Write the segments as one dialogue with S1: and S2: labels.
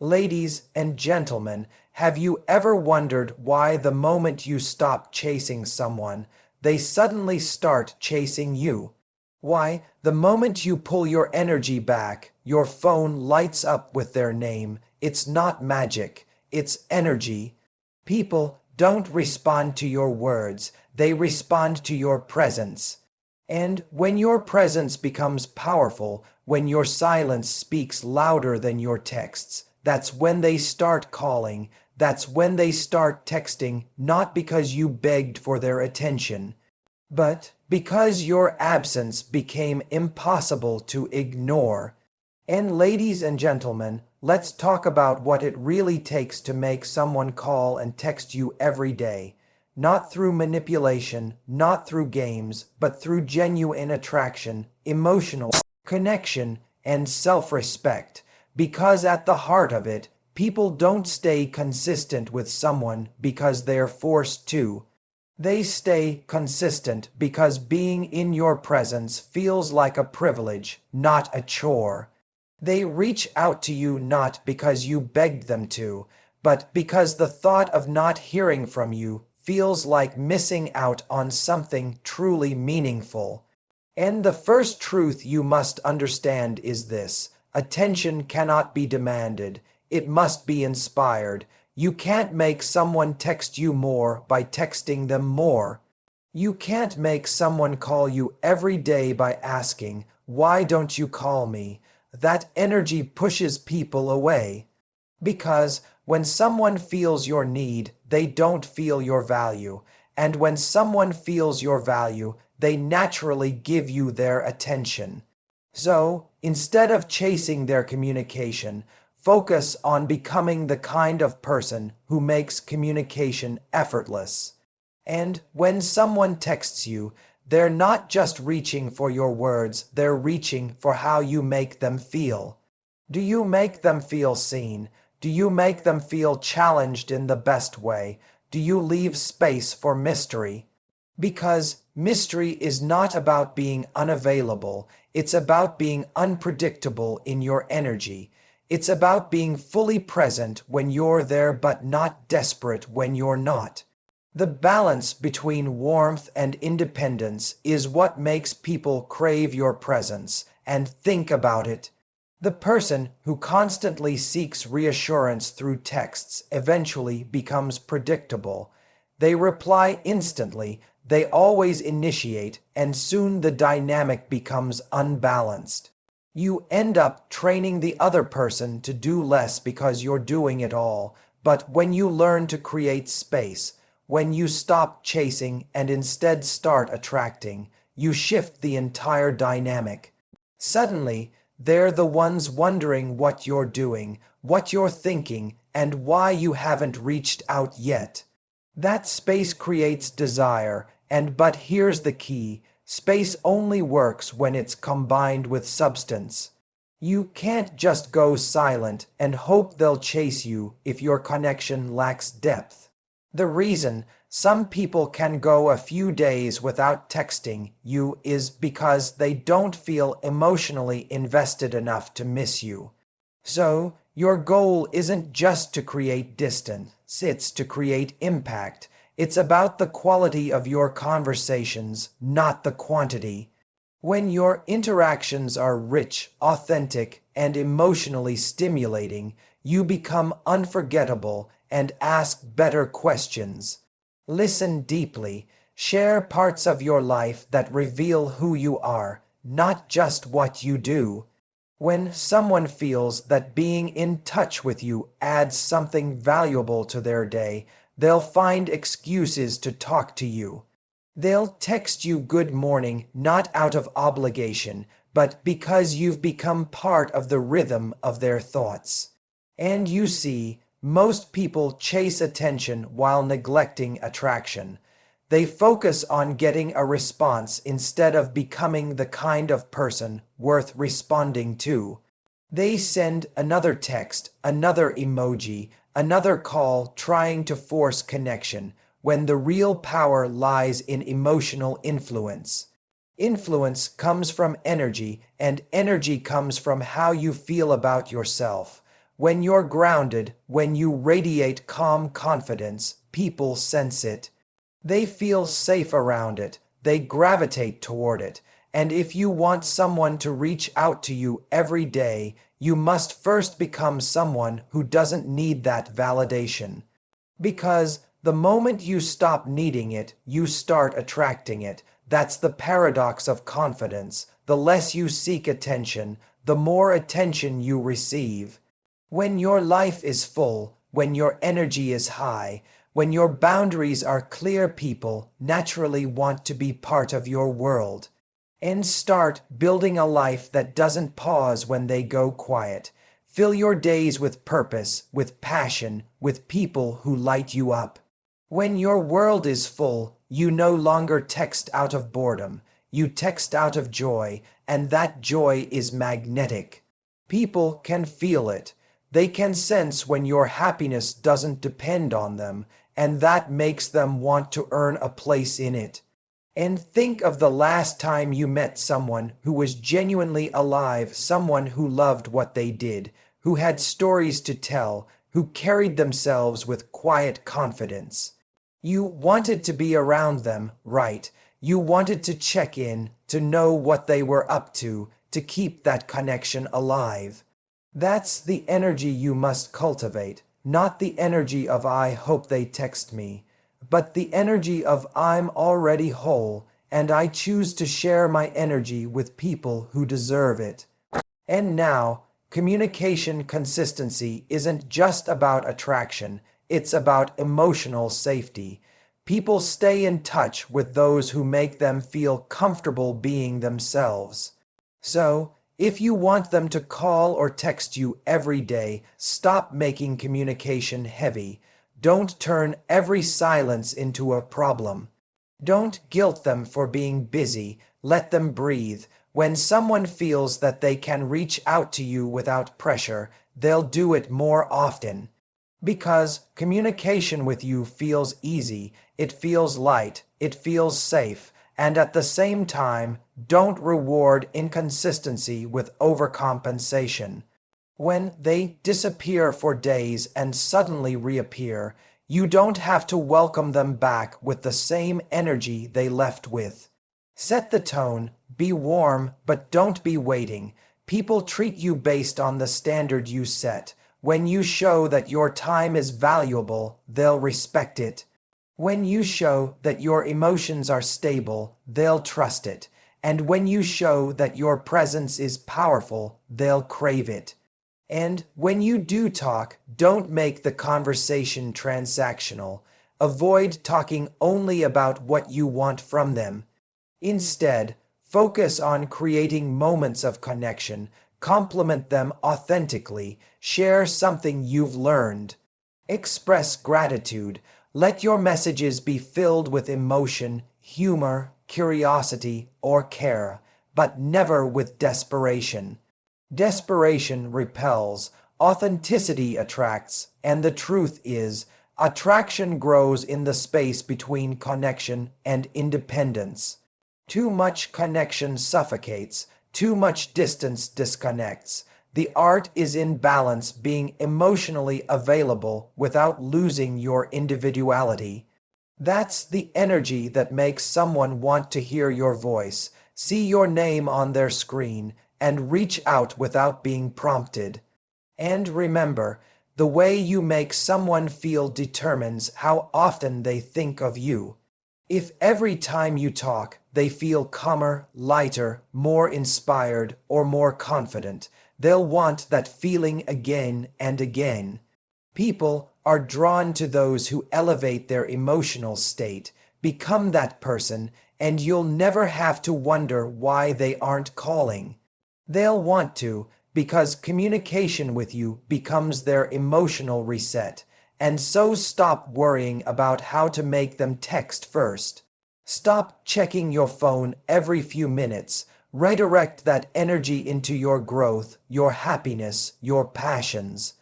S1: Ladies and gentlemen, have you ever wondered why the moment you stop chasing someone, they suddenly start chasing you? Why, the moment you pull your energy back, your phone lights up with their name. It's not magic, it's energy. People don't respond to your words, they respond to your presence. And when your presence becomes powerful, when your silence speaks louder than your texts, that's when they start calling, that's when they start texting, not because you begged for their attention, but because your absence became impossible to ignore. And ladies and gentlemen, let's talk about what it really takes to make someone call and text you every day. Not through manipulation, not through games, but through genuine attraction, emotional connection, and self-respect. Because at the heart of it, people don't stay consistent with someone because they're forced to. They stay consistent because being in your presence feels like a privilege, not a chore. They reach out to you not because you begged them to, but because the thought of not hearing from you feels like missing out on something truly meaningful. And the first truth you must understand is this: attention cannot be demanded, it must be inspired. You can't make someone text you more by texting them more. You can't make someone call you every day by asking, "Why don't you call me?" That energy pushes people away. Because when someone feels your need, they don't feel your value. And when someone feels your value, they naturally give you their attention. So, instead of chasing their communication, focus on becoming the kind of person who makes communication effortless. And when someone texts you, they're not just reaching for your words, they're reaching for how you make them feel. Do you make them feel seen? Do you make them feel challenged in the best way? Do you leave space for mystery? Because mystery is not about being unavailable, it's about being unpredictable in your energy. It's about being fully present when you're there but not desperate when you're not. The balance between warmth and independence is what makes people crave your presence. And think about it. The person who constantly seeks reassurance through texts eventually becomes predictable. They reply instantly, they always initiate, and soon the dynamic becomes unbalanced. You end up training the other person to do less because you're doing it all. But when you learn to create space, when you stop chasing and instead start attracting, you shift the entire dynamic. Suddenly, they're the ones wondering what you're doing, what you're thinking, and why you haven't reached out yet. That space creates desire, but here's the key: space only works when it's combined with substance. You can't just go silent and hope they'll chase you if your connection lacks depth. The reason some people can go a few days without texting you is because they don't feel emotionally invested enough to miss you. So, your goal isn't just to create distance, it's to create impact. It's about the quality of your conversations, not the quantity. When your interactions are rich, authentic, and emotionally stimulating, you become unforgettable and ask better questions. Listen deeply. Share parts of your life that reveal who you are, not just what you do. When someone feels that being in touch with you adds something valuable to their day, they'll find excuses to talk to you. They'll text you good morning not out of obligation, but because you've become part of the rhythm of their thoughts. And you see, most people chase attention while neglecting attraction. They focus on getting a response instead of becoming the kind of person worth responding to. They send another text, another emoji, another call trying to force connection, when the real power lies in emotional influence. Influence comes from energy, and energy comes from how you feel about yourself. When you're grounded, when you radiate calm confidence, people sense it. They feel safe around it. They gravitate toward it. And if you want someone to reach out to you every day, you must first become someone who doesn't need that validation. Because the moment you stop needing it, you start attracting it. That's the paradox of confidence. The less you seek attention, the more attention you receive. When your life is full, when your energy is high, when your boundaries are clear, people naturally want to be part of your world. And start building a life that doesn't pause when they go quiet. Fill your days with purpose, with passion, with people who light you up. When your world is full, you no longer text out of boredom. You text out of joy, and that joy is magnetic. People can feel it. They can sense when your happiness doesn't depend on them, and that makes them want to earn a place in it. And think of the last time you met someone who was genuinely alive, someone who loved what they did, who had stories to tell, who carried themselves with quiet confidence. You wanted to be around them, right? You wanted to check in, to know what they were up to keep that connection alive. That's the energy you must cultivate, not the energy of "I hope they text me," but the energy of "I'm already whole, and I choose to share my energy with people who deserve it." And now, communication consistency isn't just about attraction, it's about emotional safety. People stay in touch with those who make them feel comfortable being themselves. So, if you want them to call or text you every day, stop making communication heavy. Don't turn every silence into a problem. Don't guilt them for being busy. Let them breathe. When someone feels that they can reach out to you without pressure, they'll do it more often. Because communication with you feels easy, it feels light, it feels safe, and at the same time, don't reward inconsistency with overcompensation. When they disappear for days and suddenly reappear, you don't have to welcome them back with the same energy they left with. Set the tone, be warm, but don't be waiting. People treat you based on the standard you set. When you show that your time is valuable, they'll respect it. When you show that your emotions are stable, they'll trust it. And when you show that your presence is powerful, they'll crave it. And when you do talk, don't make the conversation transactional. Avoid talking only about what you want from them. Instead, focus on creating moments of connection. Compliment them authentically. Share something you've learned. Express gratitude. Let your messages be filled with emotion, humor, curiosity, or care, but never with desperation. Desperation repels, authenticity attracts, and the truth is, attraction grows in the space between connection and independence. Too much connection suffocates, too much distance disconnects. The art is in balance, being emotionally available without losing your individuality. That's the energy that makes someone want to hear your voice, see your name on their screen, and reach out without being prompted. And remember, the way you make someone feel determines how often they think of you. If every time you talk, they feel calmer, lighter, more inspired, or more confident, they'll want that feeling again and again. People are drawn to those who elevate their emotional state. Become that person, and you'll never have to wonder why they aren't calling. They'll want to, because communication with you becomes their emotional reset. And so stop worrying about how to make them text first. Stop checking your phone every few minutes. Redirect that energy into your growth, your happiness, your passions.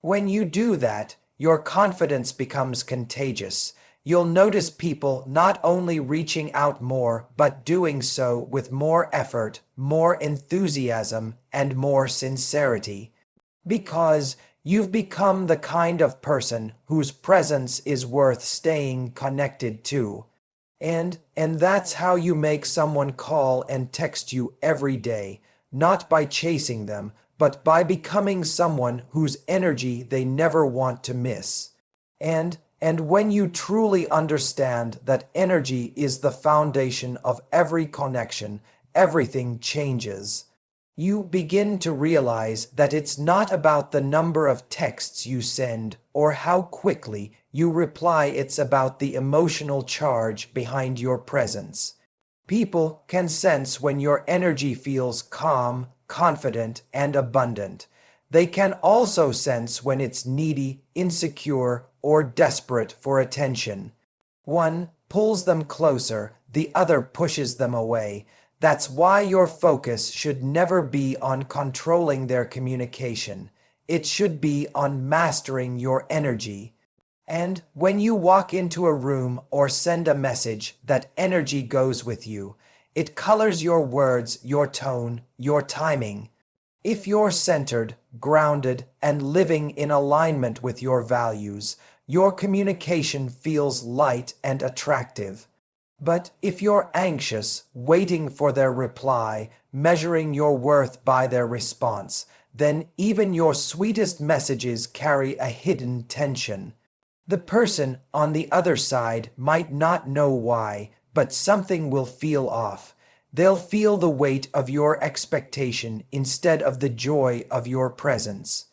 S1: When you do that, your confidence becomes contagious. You'll notice people not only reaching out more, but doing so with more effort, more enthusiasm, and more sincerity. Because You've become the kind of person whose presence is worth staying connected to. And that's how you make someone call and text you every day, not by chasing them, but by becoming someone whose energy they never want to miss. And when you truly understand that energy is the foundation of every connection, everything changes. You begin to realize that it's not about the number of texts you send or how quickly you reply, it's about the emotional charge behind your presence. People can sense when your energy feels calm, confident, and abundant. They can also sense when it's needy, insecure, or desperate for attention. One pulls them closer, the other pushes them away. That's why your focus should never be on controlling their communication. It should be on mastering your energy. And when you walk into a room or send a message, that energy goes with you. It colors your words, your tone, your timing. If you're centered, grounded, and living in alignment with your values, your communication feels light and attractive. But if you're anxious, waiting for their reply, measuring your worth by their response, then even your sweetest messages carry a hidden tension. The person on the other side might not know why, but something will feel off. They'll feel the weight of your expectation instead of the joy of your presence.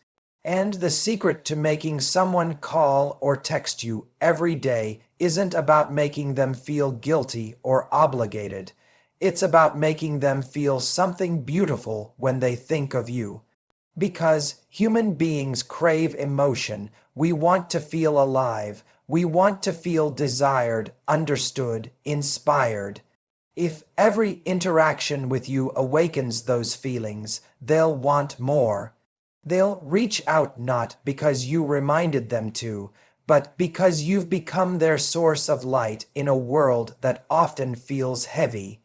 S1: And the secret to making someone call or text you every day isn't about making them feel guilty or obligated. It's about making them feel something beautiful when they think of you. Because human beings crave emotion, we want to feel alive. We want to feel desired, understood, inspired. If every interaction with you awakens those feelings, they'll want more. They'll reach out not because you reminded them to, but because you've become their source of light in a world that often feels heavy.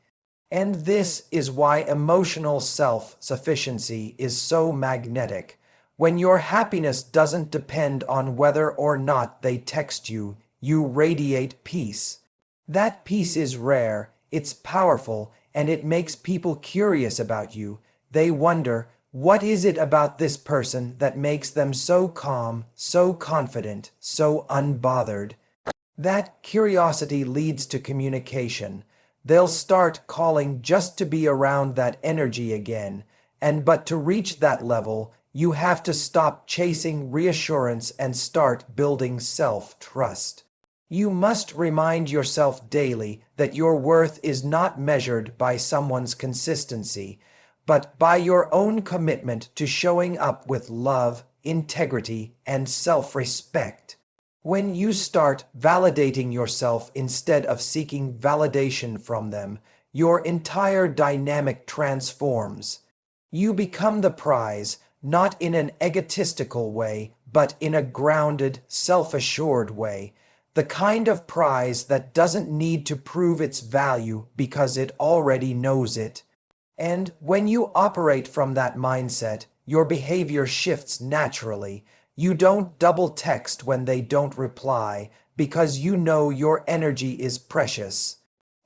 S1: And this is why emotional self-sufficiency is so magnetic. When your happiness doesn't depend on whether or not they text you, you radiate peace. That peace is rare, it's powerful, and it makes people curious about you. They wonder, what is it about this person that makes them so calm, so confident, so unbothered? That curiosity leads to communication. They'll start calling just to be around that energy again. But to reach that level, you have to stop chasing reassurance and start building self-trust. You must remind yourself daily that your worth is not measured by someone's consistency, but by your own commitment to showing up with love, integrity, and self-respect. When you start validating yourself instead of seeking validation from them, your entire dynamic transforms. You become the prize, not in an egotistical way, but in a grounded, self-assured way. The kind of prize that doesn't need to prove its value because it already knows it. And when you operate from that mindset, your behavior shifts naturally. You don't double text when they don't reply because you know your energy is precious.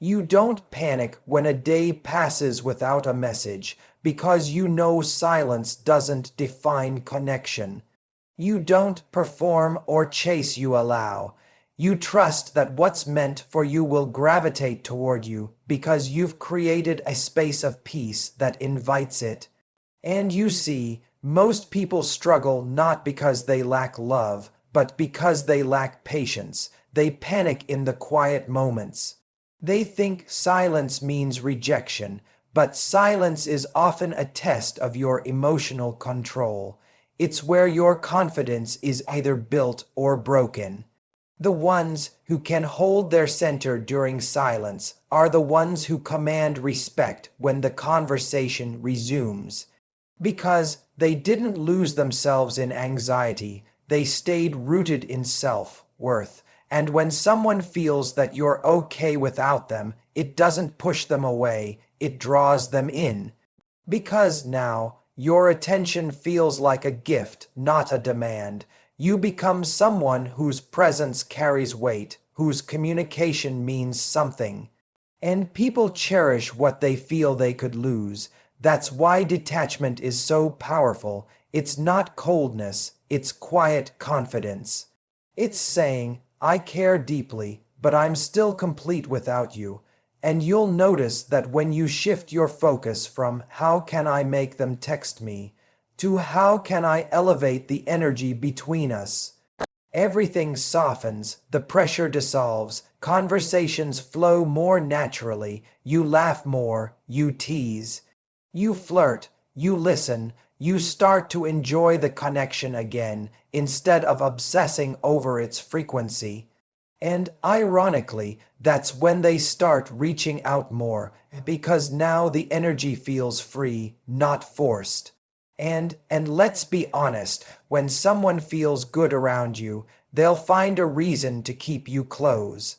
S1: You don't panic when a day passes without a message because you know silence doesn't define connection. You don't perform or chase, you allow. You trust that what's meant for you will gravitate toward you because you've created a space of peace that invites it. And you see, most people struggle not because they lack love, but because they lack patience. They panic in the quiet moments. They think silence means rejection, but silence is often a test of your emotional control. It's where your confidence is either built or broken. The ones who can hold their center during silence are the ones who command respect when the conversation resumes. Because they didn't lose themselves in anxiety, they stayed rooted in self-worth. And when someone feels that you're okay without them, it doesn't push them away, it draws them in. Because now Your attention feels like a gift, not a demand. You become someone whose presence carries weight, whose communication means something. And people cherish what they feel they could lose. That's why detachment is so powerful. It's not coldness, it's quiet confidence. It's saying, I care deeply, but I'm still complete without you. And you'll notice that when you shift your focus from how can I make them text me to how can I elevate the energy between us, everything softens, the pressure dissolves, conversations flow more naturally, you laugh more, you tease, you flirt, you listen, you start to enjoy the connection again instead of obsessing over its frequency. And ironically, that's when they start reaching out more, because now the energy feels free, not forced. And let's be honest, when someone feels good around you, they'll find a reason to keep you close.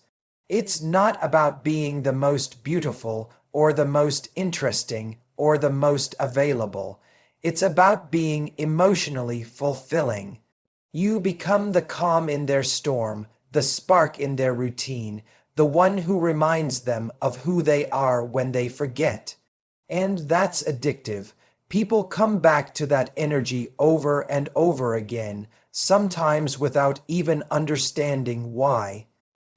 S1: It's not about being the most beautiful, or the most interesting, or the most available. It's about being emotionally fulfilling. You become the calm in their storm, the spark in their routine, the one who reminds them of who they are when they forget. And that's addictive. People come back to that energy over and over again, sometimes without even understanding why.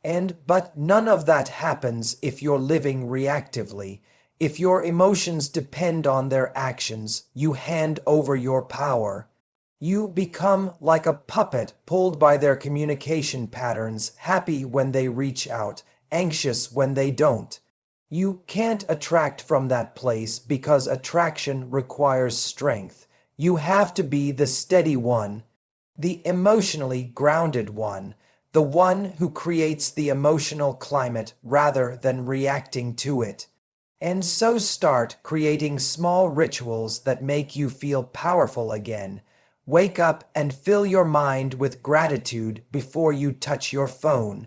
S1: But none of that happens if you're living reactively. If your emotions depend on their actions, you hand over your power. You become like a puppet pulled by their communication patterns, happy when they reach out, anxious when they don't. You can't attract from that place because attraction requires strength. You have to be the steady one, the emotionally grounded one, the one who creates the emotional climate rather than reacting to it. And so start creating small rituals that make you feel powerful again. Wake up and fill your mind with gratitude before you touch your phone.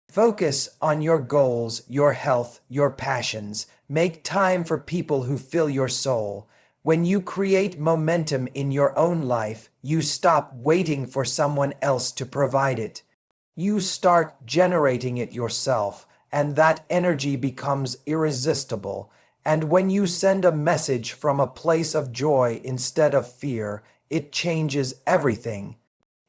S1: Focus on your goals, your health, your passions. Make time for people who fill your soul. When you create momentum in your own life, you stop waiting for someone else to provide it. You start generating it yourself, and that energy becomes irresistible. And when you send a message from a place of joy instead of fear, it changes everything.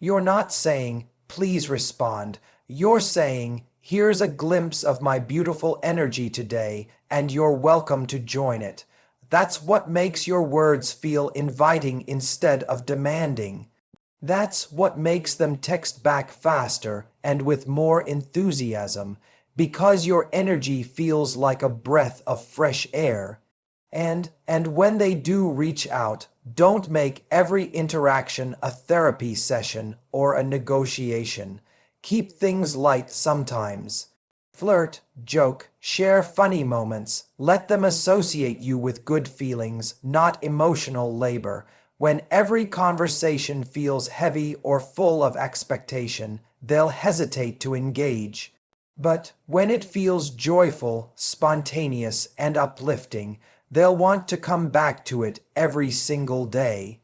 S1: You're not saying, please respond. You're saying, here's a glimpse of my beautiful energy today, and you're welcome to join it. That's what makes your words feel inviting instead of demanding. That's what makes them text back faster and with more enthusiasm, because your energy feels like a breath of fresh air. And when they do reach out, don't make every interaction a therapy session or a negotiation. Keep things light sometimes. Flirt, joke, share funny moments. Let them associate you with good feelings, not emotional labor. When every conversation feels heavy or full of expectation, they'll hesitate to engage. But when it feels joyful, spontaneous, and uplifting, they'll want to come back to it every single day.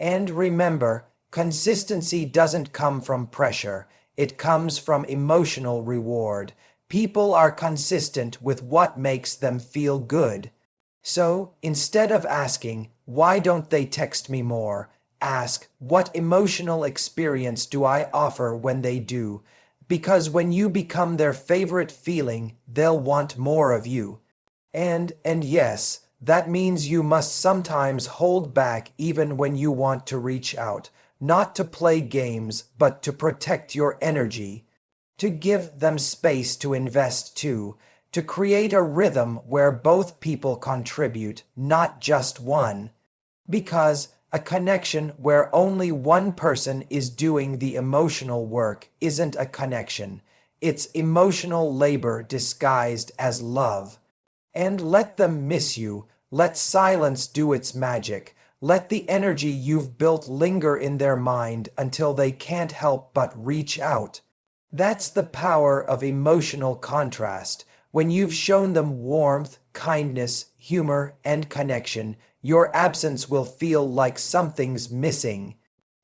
S1: And remember, consistency doesn't come from pressure. It comes from emotional reward. People are consistent with what makes them feel good. So, instead of asking, why don't they text me more? Ask, what emotional experience do I offer when they do? Because when you become their favorite feeling, they'll want more of you. And yes, that means you must sometimes hold back even when you want to reach out, not to play games, but to protect your energy, to give them space to invest too, to create a rhythm where both people contribute, not just one. Because a connection where only one person is doing the emotional work isn't a connection. It's emotional labor disguised as love. And let them miss you. Let silence do its magic. Let the energy you've built linger in their mind until they can't help but reach out. That's the power of emotional contrast. When you've shown them warmth, kindness, humor, and connection, your absence will feel like something's missing.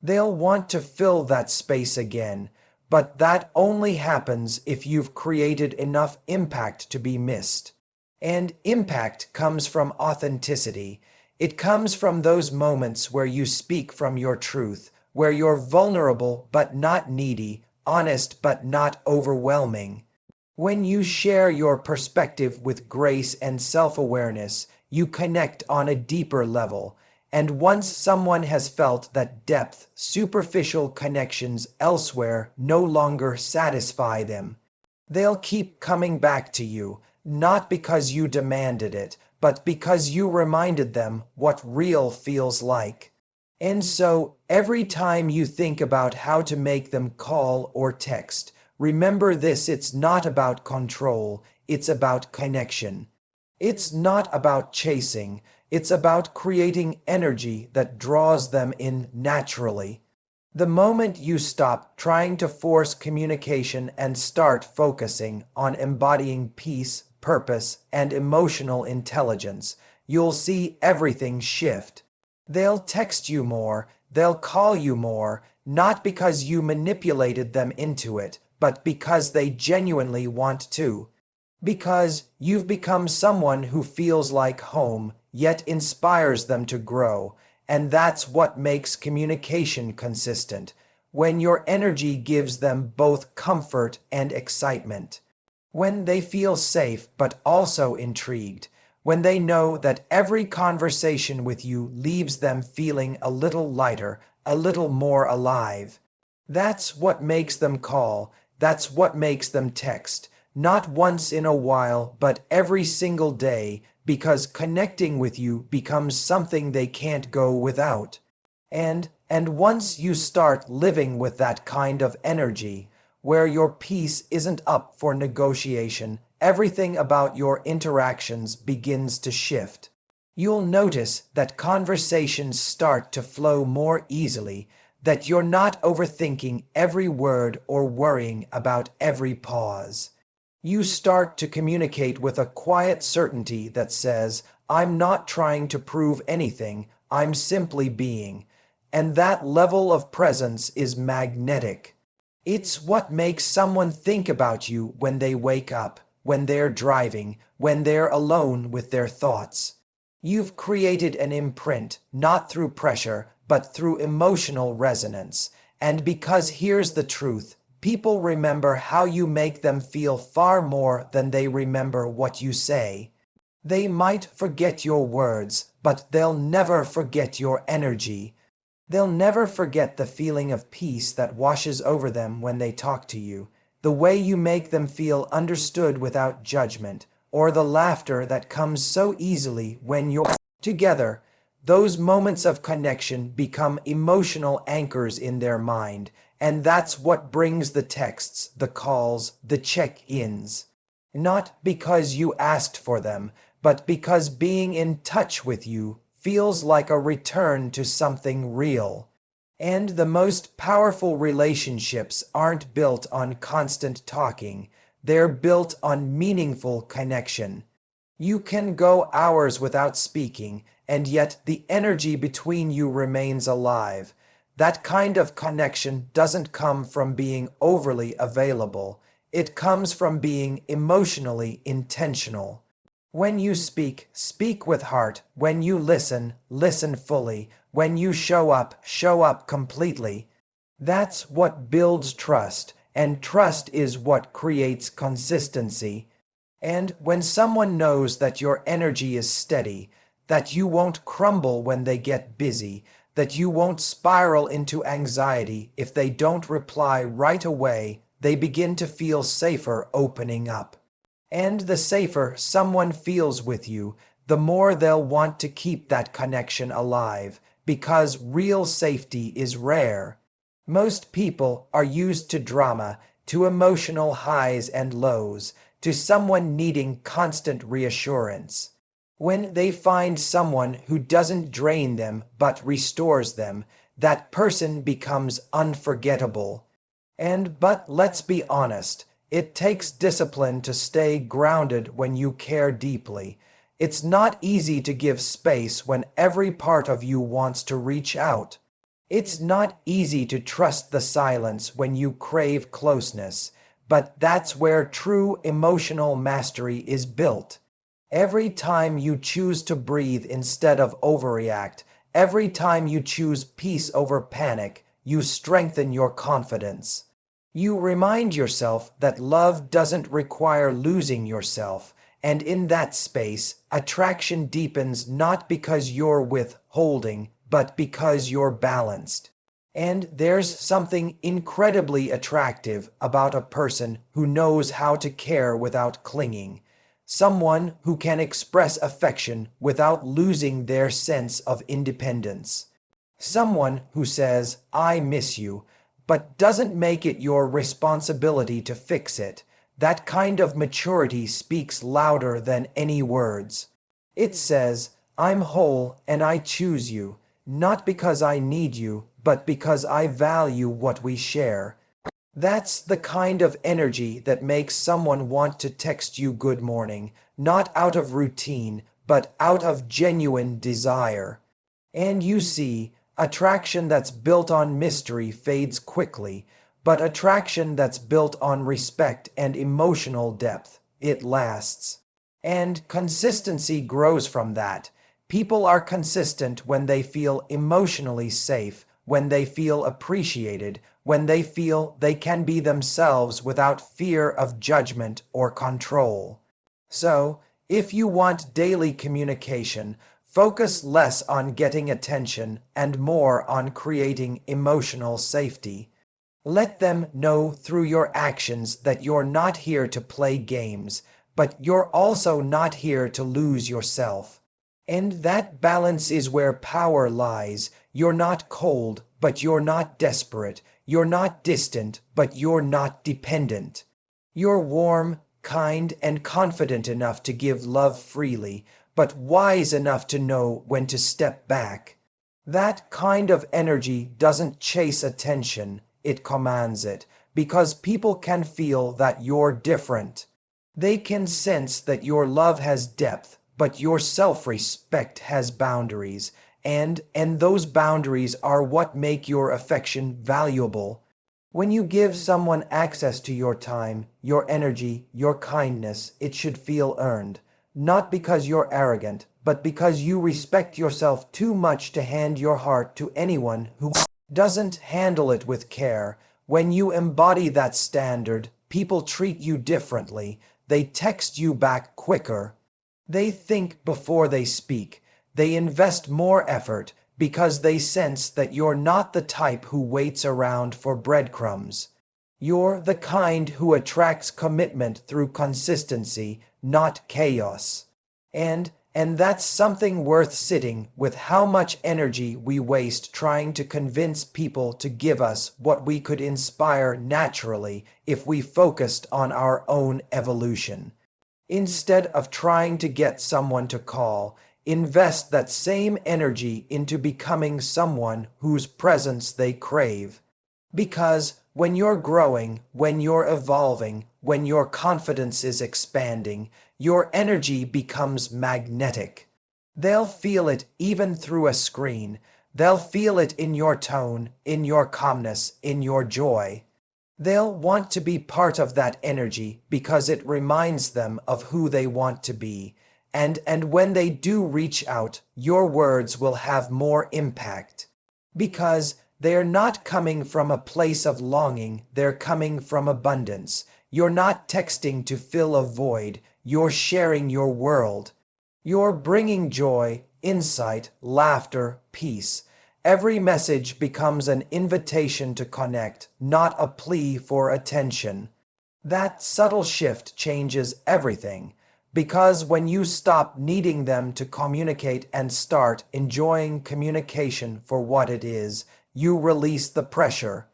S1: They'll want to fill that space again, but that only happens if you've created enough impact to be missed. And impact comes from authenticity. It comes from those moments where you speak from your truth, where you're vulnerable but not needy, honest but not overwhelming. When you share your perspective with grace and self-awareness, you connect on a deeper level. And once someone has felt that depth, superficial connections elsewhere no longer satisfy them. They'll keep coming back to you, not because you demanded it, but because you reminded them what real feels like. And so, every time you think about how to make them call or text, remember this: it's not about control, it's about connection. It's not about chasing, it's about creating energy that draws them in naturally. The moment you stop trying to force communication and start focusing on embodying peace, purpose, and emotional intelligence, you'll see everything shift. They'll text you more, they'll call you more, not because you manipulated them into it, but because they genuinely want to. Because you've become someone who feels like home, yet inspires them to grow. And that's what makes communication consistent, when your energy gives them both comfort and excitement. When they feel safe but also intrigued. When they know that every conversation with you leaves them feeling a little lighter, a little more alive. That's what makes them call, that's what makes them text. Not once in a while, but every single day, because connecting with you becomes something they can't go without. And once you start living with that kind of energy, where your peace isn't up for negotiation, everything about your interactions begins to shift. You'll notice that conversations start to flow more easily, that you're not overthinking every word or worrying about every pause. You start to communicate with a quiet certainty that says, I'm not trying to prove anything, I'm simply being. And that level of presence is magnetic. It's what makes someone think about you when they wake up, when they're driving, when they're alone with their thoughts. You've created an imprint, not through pressure, but through emotional resonance. And because here's the truth, people remember how you make them feel far more than they remember what you say. They might forget your words, but they'll never forget your energy. They'll never forget the feeling of peace that washes over them when they talk to you, the way you make them feel understood without judgment, or the laughter that comes so easily when you're together. Those moments of connection become emotional anchors in their mind, and that's what brings the texts, the calls, the check-ins. Not because you asked for them, but because being in touch with you feels like a return to something real. And the most powerful relationships aren't built on constant talking, they're built on meaningful connection. You can go hours without speaking, and yet the energy between you remains alive. That kind of connection doesn't come from being overly available. It comes from being emotionally intentional. When you speak, speak with heart. When you listen, listen fully. When you show up completely. That's what builds trust, and trust is what creates consistency. And when someone knows that your energy is steady, that you won't crumble when they get busy, that you won't spiral into anxiety if they don't reply right away, they begin to feel safer opening up. And the safer someone feels with you, the more they'll want to keep that connection alive, because real safety is rare. Most people are used to drama, to emotional highs and lows, to someone needing constant reassurance. When they find someone who doesn't drain them but restores them, that person becomes unforgettable. But let's be honest, it takes discipline to stay grounded when you care deeply. It's not easy to give space when every part of you wants to reach out. It's not easy to trust the silence when you crave closeness, but that's where true emotional mastery is built. Every time you choose to breathe instead of overreact, every time you choose peace over panic, you strengthen your confidence. You remind yourself that love doesn't require losing yourself, and in that space, attraction deepens not because you're withholding, but because you're balanced. And there's something incredibly attractive about a person who knows how to care without clinging. Someone who can express affection without losing their sense of independence. Someone who says, I miss you, but doesn't make it your responsibility to fix it. That kind of maturity speaks louder than any words. It says, I'm whole and I choose you, not because I need you, but because I value what we share. That's the kind of energy that makes someone want to text you good morning, not out of routine, but out of genuine desire. And you see, attraction that's built on mystery fades quickly, but attraction that's built on respect and emotional depth, it lasts. And consistency grows from that. People are consistent when they feel emotionally safe, when they feel appreciated, when they feel they can be themselves without fear of judgment or control. So, if you want daily communication, focus less on getting attention and more on creating emotional safety. Let them know through your actions that you're not here to play games, but you're also not here to lose yourself. And that balance is where power lies. You're not cold, but you're not desperate. You're not distant, but you're not dependent. You're warm, kind, and confident enough to give love freely, but wise enough to know when to step back. That kind of energy doesn't chase attention, it commands it, because people can feel that you're different. They can sense that your love has depth, but your self-respect has boundaries, and those boundaries are what make your affection valuable. When you give someone access to your time, your energy, your kindness, it should feel earned. Not because you're arrogant, but because you respect yourself too much to hand your heart to anyone who doesn't handle it with care. When you embody that standard, people treat you differently. They text you back quicker. They think before they speak. They invest more effort because they sense that you're not the type who waits around for breadcrumbs. You're the kind who attracts commitment through consistency, not chaos. And that's something worth sitting with. How much energy we waste trying to convince people to give us what we could inspire naturally if we focused on our own evolution. Instead of trying to get someone to call, invest that same energy into becoming someone whose presence they crave. Because when you're growing, when you're evolving, when your confidence is expanding, your energy becomes magnetic. They'll feel it even through a screen. They'll feel it in your tone, in your calmness, in your joy. They'll want to be part of that energy because it reminds them of who they want to be. And when they do reach out, your words will have more impact. Because they're not coming from a place of longing, they're coming from abundance. You're not texting to fill a void, you're sharing your world. You're bringing joy, insight, laughter, peace. Every message becomes an invitation to connect, not a plea for attention. That subtle shift changes everything, because when you stop needing them to communicate and start enjoying communication for what it is, you release the pressure.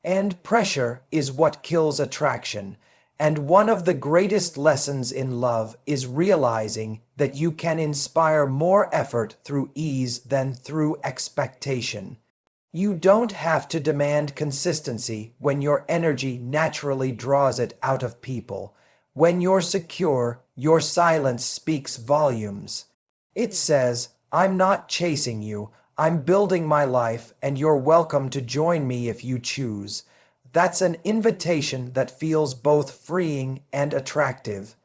S1: And pressure is what kills attraction. And one of the greatest lessons in love is realizing that you can inspire more effort through ease than through expectation. You don't have to demand consistency when your energy naturally draws it out of people. When you're secure, your silence speaks volumes. It says, I'm not chasing you, I'm building my life, and you're welcome to join me if you choose. That's an invitation that feels both freeing and attractive.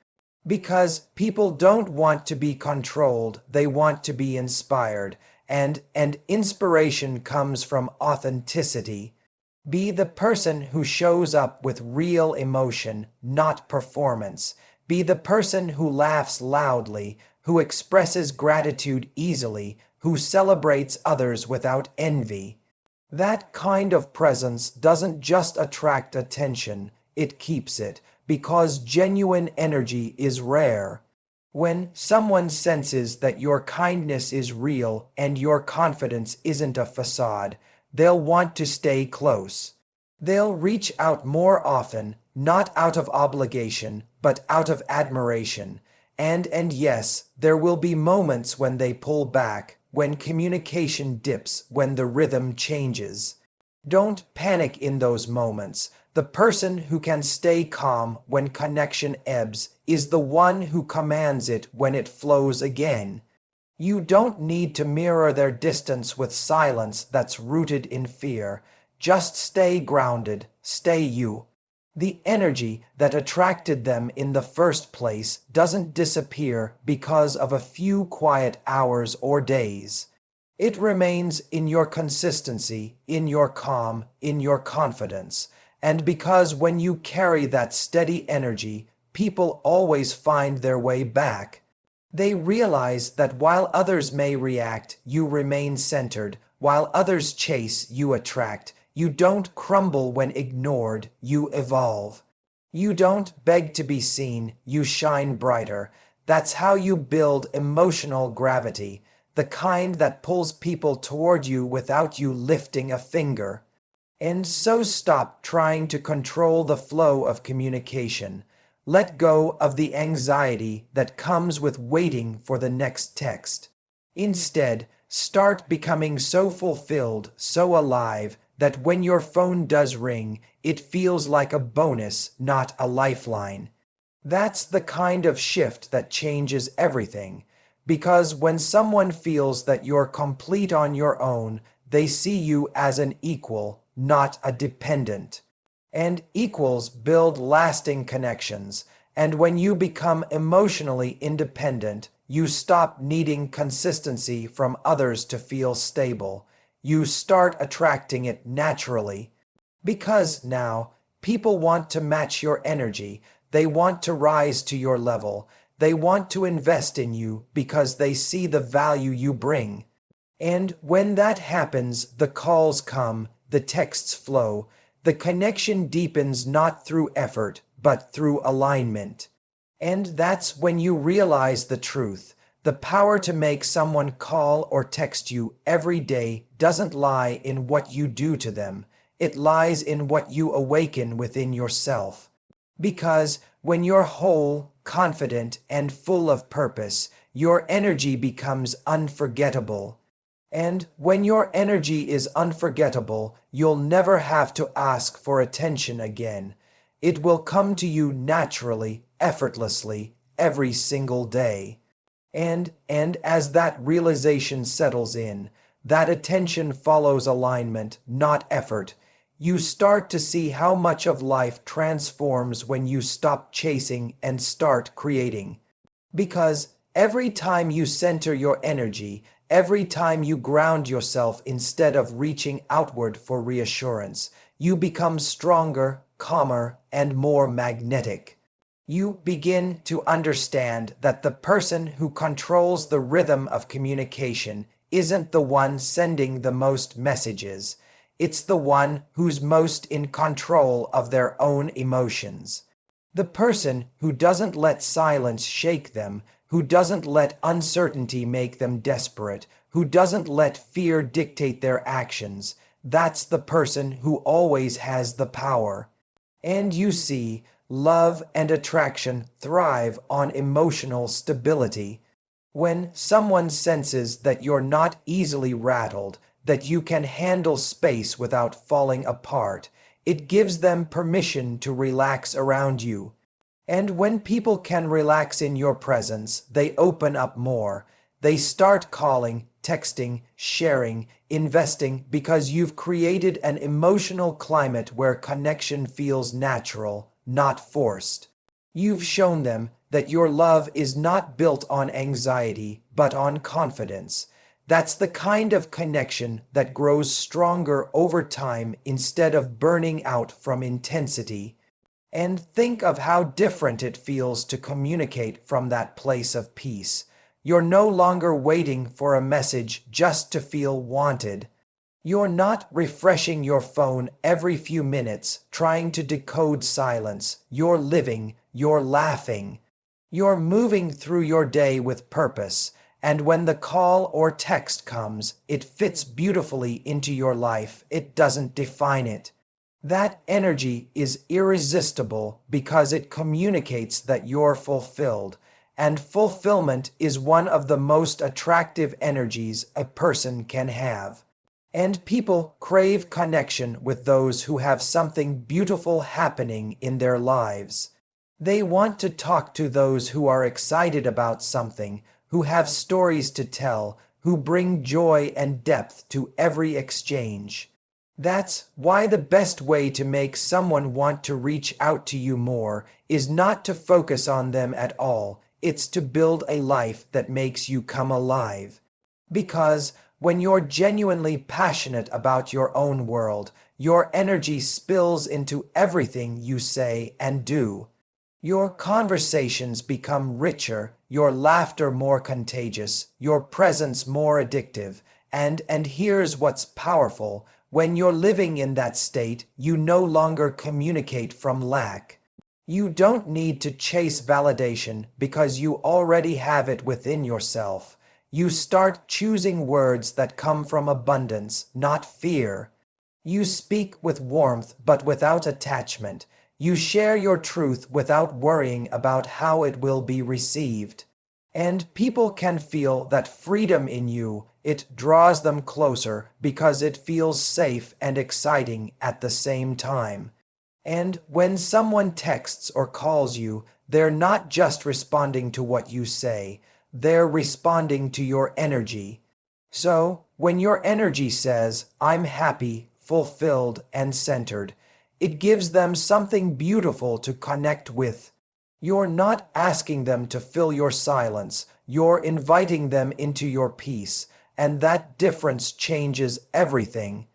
S1: Because people don't want to be controlled, they want to be inspired, and inspiration comes from authenticity. Be the person who shows up with real emotion, not performance. Be the person who laughs loudly, who expresses gratitude easily, who celebrates others without envy. That kind of presence doesn't just attract attention, it keeps it, because genuine energy is rare. When someone senses that your kindness is real and your confidence isn't a facade, they'll want to stay close. They'll reach out more often, not out of obligation, but out of admiration. And yes, there will be moments when they pull back, when communication dips, when the rhythm changes. Don't panic in those moments. The person who can stay calm when connection ebbs is the one who commands it when it flows again. You don't need to mirror their distance with silence that's rooted in fear. Just stay grounded, stay you. The energy that attracted them in the first place doesn't disappear because of a few quiet hours or days. It remains in your consistency, in your calm, in your confidence. And because when you carry that steady energy, people always find their way back. They realize that while others may react, you remain centered. While others chase, you attract. You don't crumble when ignored, you evolve. You don't beg to be seen, you shine brighter. That's how you build emotional gravity, the kind that pulls people toward you without you lifting a finger. And so stop trying to control the flow of communication. Let go of the anxiety that comes with waiting for the next text. Instead, start becoming so fulfilled, so alive, that when your phone does ring, it feels like a bonus, not a lifeline. That's the kind of shift that changes everything. Because when someone feels that you're complete on your own, they see you as an equal, not a dependent. And equals build lasting connections. And when you become emotionally independent, you stop needing consistency from others to feel stable. You start attracting it naturally. Because now, people want to match your energy. They want to rise to your level. They want to invest in you because they see the value you bring. And when that happens, the calls come, the texts flow. The connection deepens not through effort, but through alignment. And that's when you realize the truth. The power to make someone call or text you every day doesn't lie in what you do to them. It lies in what you awaken within yourself. Because when you're whole, confident, and full of purpose, your energy becomes unforgettable. And when your energy is unforgettable, you'll never have to ask for attention again. It will come to you naturally, effortlessly, every single day. And as that realization settles in, that attention follows alignment, not effort. You start to see how much of life transforms when you stop chasing and start creating. Because every time you center your energy, every time you ground yourself instead of reaching outward for reassurance, you become stronger, calmer, and more magnetic. You begin to understand that the person who controls the rhythm of communication isn't the one sending the most messages. It's the one who's most in control of their own emotions. The person who doesn't let silence shake them, who doesn't let uncertainty make them desperate, who doesn't let fear dictate their actions, that's the person who always has the power. And you see, love and attraction thrive on emotional stability. When someone senses that you're not easily rattled, that you can handle space without falling apart, it gives them permission to relax around you. And when people can relax in your presence, they open up more. They start calling, texting, sharing, investing because you've created an emotional climate where connection feels natural, not forced. You've shown them that your love is not built on anxiety, but on confidence. That's the kind of connection that grows stronger over time instead of burning out from intensity. And think of how different it feels to communicate from that place of peace. You're no longer waiting for a message just to feel wanted. You're not refreshing your phone every few minutes trying to decode silence. You're living, you're laughing. You're moving through your day with purpose, and when the call or text comes, it fits beautifully into your life. It doesn't define it. That energy is irresistible because it communicates that you're fulfilled, and fulfillment is one of the most attractive energies a person can have. And people crave connection with those who have something beautiful happening in their lives. They want to talk to those who are excited about something, who have stories to tell, who bring joy and depth to every exchange. That's why the best way to make someone want to reach out to you more is not to focus on them at all. It's to build a life that makes you come alive. Because when you're genuinely passionate about your own world, your energy spills into everything you say and do. Your conversations become richer, your laughter more contagious, your presence more addictive, and here's what's powerful. When you're living in that state, you no longer communicate from lack. You don't need to chase validation because you already have it within yourself. You start choosing words that come from abundance, not fear. You speak with warmth but without attachment. You share your truth without worrying about how it will be received. And people can feel that freedom in you. It draws them closer because it feels safe and exciting at the same time. And when someone texts or calls you, they're not just responding to what you say, they're responding to your energy. So, when your energy says, I'm happy, fulfilled, and centered, it gives them something beautiful to connect with. You're not asking them to fill your silence, you're inviting them into your peace, and that difference changes everything.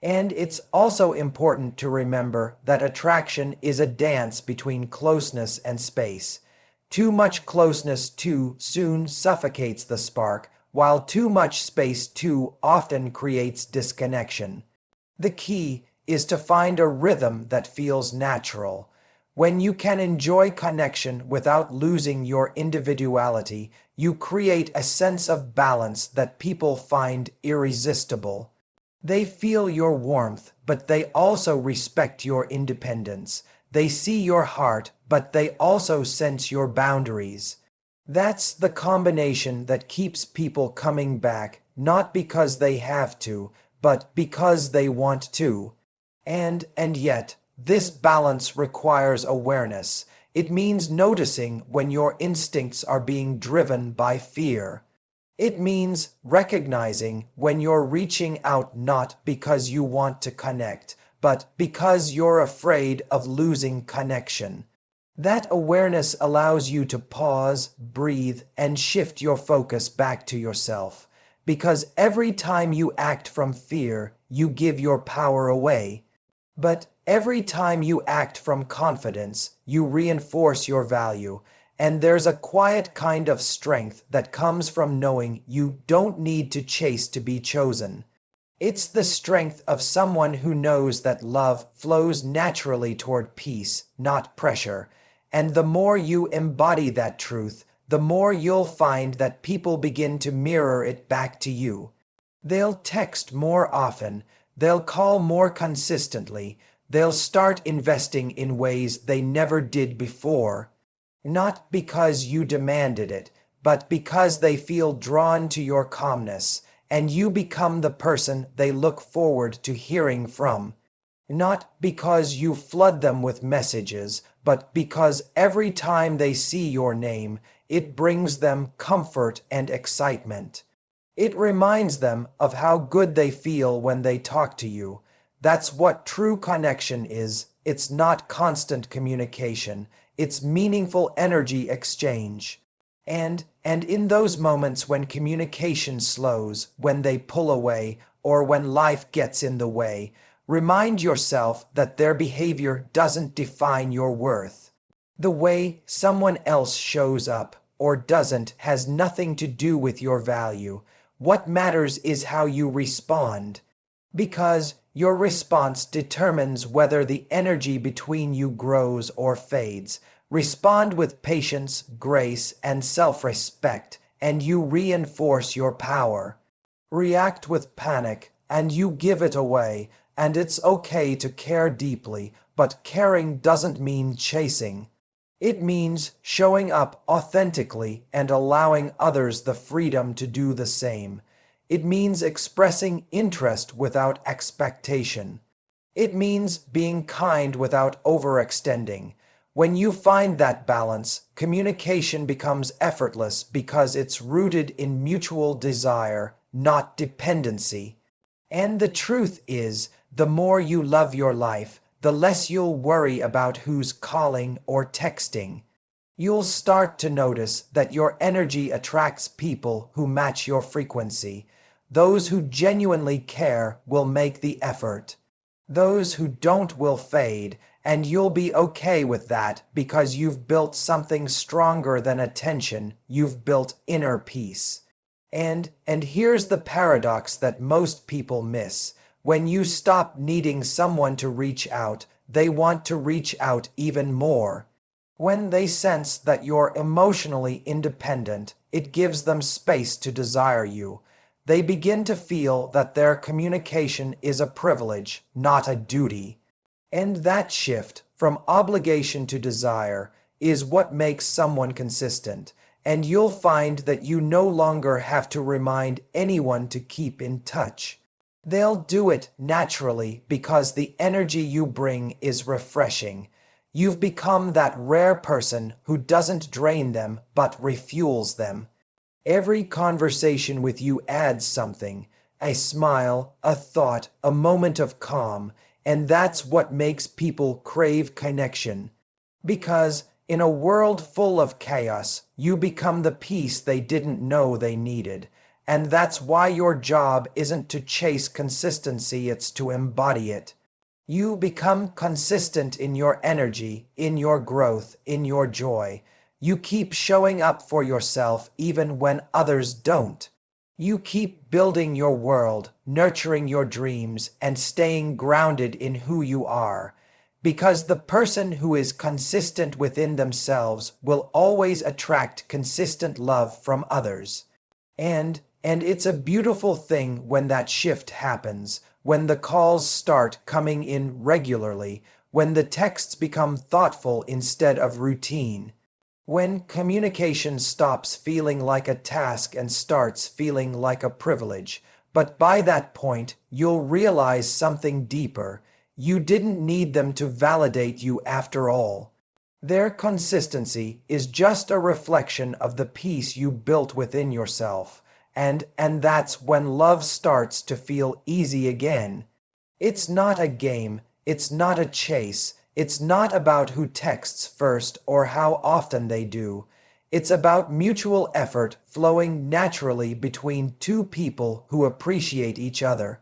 S1: And it's also important to remember that attraction is a dance between closeness and space. Too much closeness too soon suffocates the spark, while too much space too often creates disconnection. The key is to find a rhythm that feels natural. When you can enjoy connection without losing your individuality, you create a sense of balance that people find irresistible. They feel your warmth, but they also respect your independence. They see your heart, but they also sense your boundaries. That's the combination that keeps people coming back, not because they have to, but because they want to. And yet, this balance requires awareness. It means noticing when your instincts are being driven by fear. It means recognizing when you're reaching out not because you want to connect, but because you're afraid of losing connection. That awareness allows you to pause, breathe, and shift your focus back to yourself. Because every time you act from fear, you give your power away. But every time you act from confidence, you reinforce your value, and there's a quiet kind of strength that comes from knowing you don't need to chase to be chosen. It's the strength of someone who knows that love flows naturally toward peace, not pressure, and the more you embody that truth, the more you'll find that people begin to mirror it back to you. They'll text more often, they'll call more consistently, they'll start investing in ways they never did before. Not because you demanded it, but because they feel drawn to your calmness, and you become the person they look forward to hearing from. Not because you flood them with messages, but because every time they see your name, it brings them comfort and excitement. It reminds them of how good they feel when they talk to you. That's what true connection is. It's not constant communication. It's meaningful energy exchange. And in those moments when communication slows, when they pull away, or when life gets in the way, remind yourself that their behavior doesn't define your worth. The way someone else shows up or doesn't has nothing to do with your value. What matters is how you respond. Because your response determines whether the energy between you grows or fades. Respond with patience, grace, and self-respect, and you reinforce your power. React with panic, and you give it away, and it's okay to care deeply, but caring doesn't mean chasing. It means showing up authentically and allowing others the freedom to do the same. It means expressing interest without expectation. It means being kind without overextending. When you find that balance, communication becomes effortless because it's rooted in mutual desire, not dependency. And the truth is, the more you love your life, the less you'll worry about who's calling or texting. You'll start to notice that your energy attracts people who match your frequency. Those who genuinely care will make the effort. Those who don't will fade, and you'll be okay with that because you've built something stronger than attention. You've built inner peace. And here's the paradox that most people miss. When you stop needing someone to reach out, they want to reach out even more. When they sense that you're emotionally independent, it gives them space to desire you. They begin to feel that their communication is a privilege, not a duty. And that shift from obligation to desire is what makes someone consistent. And you'll find that you no longer have to remind anyone to keep in touch. They'll do it naturally because the energy you bring is refreshing. You've become that rare person who doesn't drain them but refuels them. Every conversation with you adds something, a smile, a thought, a moment of calm, and that's what makes people crave connection. Because in a world full of chaos, you become the peace they didn't know they needed. And that's why your job isn't to chase consistency, it's to embody it. You become consistent in your energy, in your growth, in your joy. You keep showing up for yourself even when others don't. You keep building your world, nurturing your dreams, and staying grounded in who you are. Because the person who is consistent within themselves will always attract consistent love from others. And it's a beautiful thing when that shift happens, when the calls start coming in regularly, when the texts become thoughtful instead of routine, when communication stops feeling like a task and starts feeling like a privilege. But by that point, you'll realize something deeper. You didn't need them to validate you after all. Their consistency is just a reflection of the peace you built within yourself. And that's when love starts to feel easy again. It's not a game, it's not a chase, it's not about who texts first or how often they do. It's about mutual effort flowing naturally between two people who appreciate each other.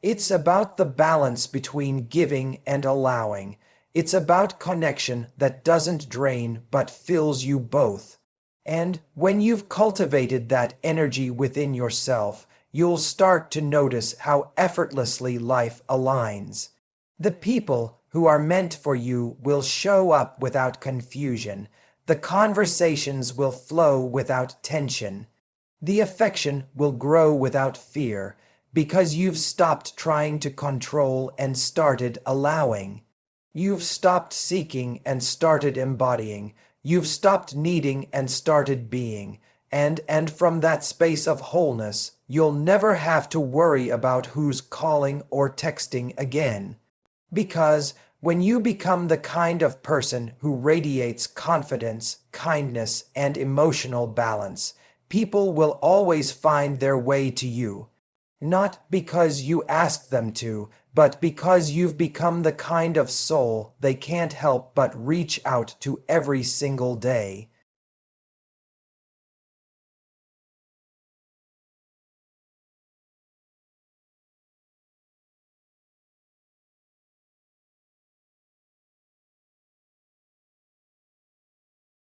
S1: It's about the balance between giving and allowing. It's about connection that doesn't drain but fills you both. And when you've cultivated that energy within yourself, you'll start to notice how effortlessly life aligns. The people who are meant for you will show up without confusion. The conversations will flow without tension. The affection will grow without fear, because you've stopped trying to control and started allowing. You've stopped seeking and started embodying. You've stopped needing and started being. And from that space of wholeness, you'll never have to worry about who's calling or texting again. Because when you become the kind of person who radiates confidence, kindness, and emotional balance, people will always find their way to you. Not because you ask them to, but because you've become the kind of soul they can't help but reach out to every single day.